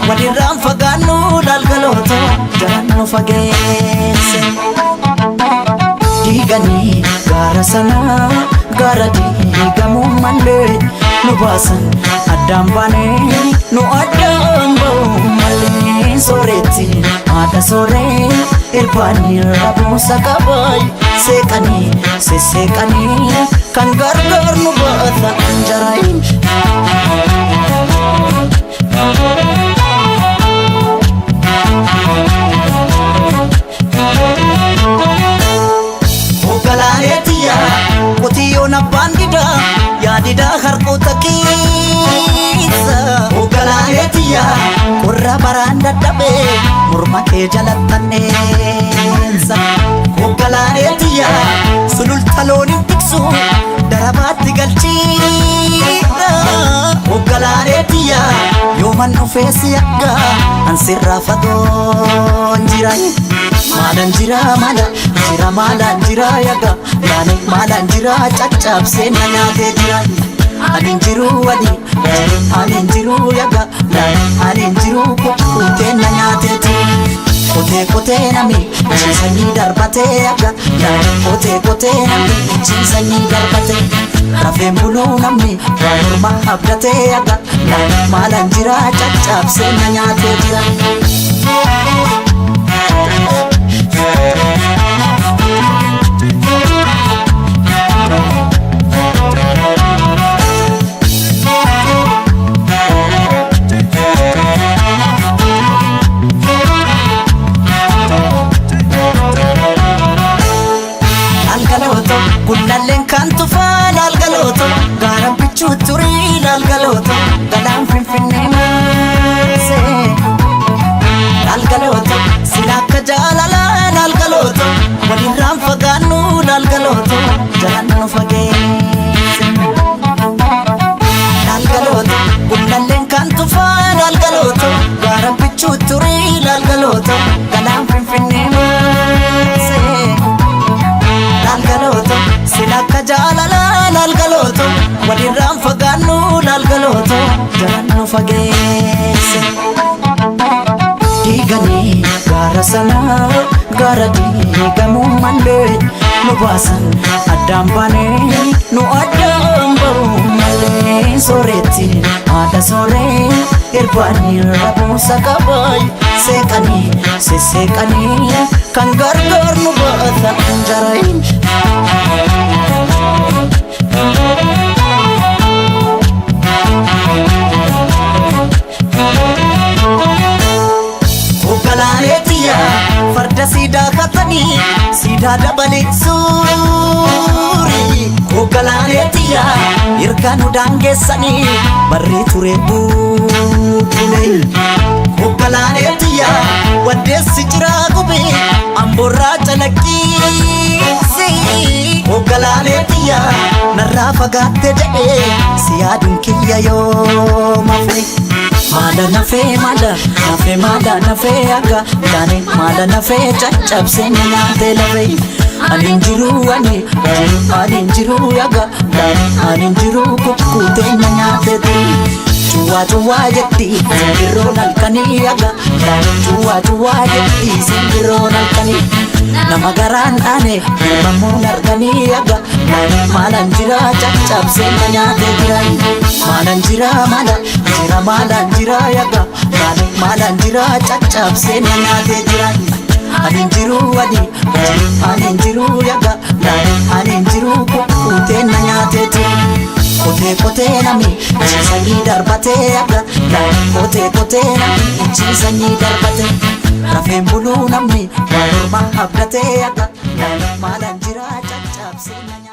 walirraan fagaannu lalgalooto jalaan nu fageesse. Diiganii gaara sanaa gaara diigamuu malee nu baasan addaan baanee nu addaan ba'uu malee. Sooretti haadha sooree irbaanii rabuusa qabaay seeqanii sesseeqanii kan gargaar nu baata anjaraayin. Qotiyyoon abbaan didaa yaadidaa harkoota keessa. Ogalaayetiyaa qorra baraan dadhabee morma kee jalattanneessa. Ogalaayetiyaa sululta looniin tiksu darabaatti galchiidha. Ogalaayetiyaa yooman dhufeessi akka ansirraa fagoon jira. Maalan jira maalan jira yaga yaani maalan jira caccabsee na nyaatee jira. Anin jiru anin jiru yaga anin jiru kukkutee na nyaatee jira. Kotee nami ciisanii darbatee yaga kotee nami ciisanii darbatee. Rafeen buluu namni waan morma abdatee yaga maalan jira caccabsee na nyaatee jira. Gullalleen kan tufaa lalgalooto gaara bichuu turii lalgalooto galaan finfinnee maasee. Lalgalooto sila akka jaalalaa lalgalooto walirraan fagaannu lalgalooto jalaan nu fageesse. Lalgalooto gullalleen kan tufaa lalgalooto gaara bichuu turii lalgalooto galaan finfinnee maasee. Lalgalooto sila akka jaalalaa lalgalooto walirraan fagaannu lalgalooto jalaan nu fageesse. Diiganii gaara sanaa gaara diigamuu malee nu baasan addaan baanee nu addaan ba'uu malee. Sooretti haadha sooree irbaanii rabuusa qabaay seeqanii sesseeqanii kan gargaar nu baata anjaraayin. Ogalaayetiyaa farda siidaa katanii siidaa dabalee suuri. Ogalaayetiyaa erga nu daangeessanii barree ture buulee. Ogalaayetiyaa waddeessi jiraa gubee amboorraa calaqqiisi. Ogalaayetiyaa narraa fagaatte jedhee si yaaduun kiyya yoo mafe. Maala nafee akka yaani maala nafee caccabsee na nyaatee lafee. Anin jiru yaga anin jiru kukkutee na nyaatee ture. Cuwaa jetti simbirroon halkanii yaga cuwaa jetti simbirroon halkanii. Nama garaan dhaane mammuun arganii yaga maalan jira caccabsee na nyaatee jira. Maalan jira yaga maalan jira caccabsee na nyaatee jira. Anin jiru yaga anin jiru kukkutee na nyaatee jira. Kotee nami ciisanii darbatee yaga kotee nami ciisanii darbatee. Rafeen buluu namni waan morma abdatee yaga maalan jira caccabsee na nyaatee jira.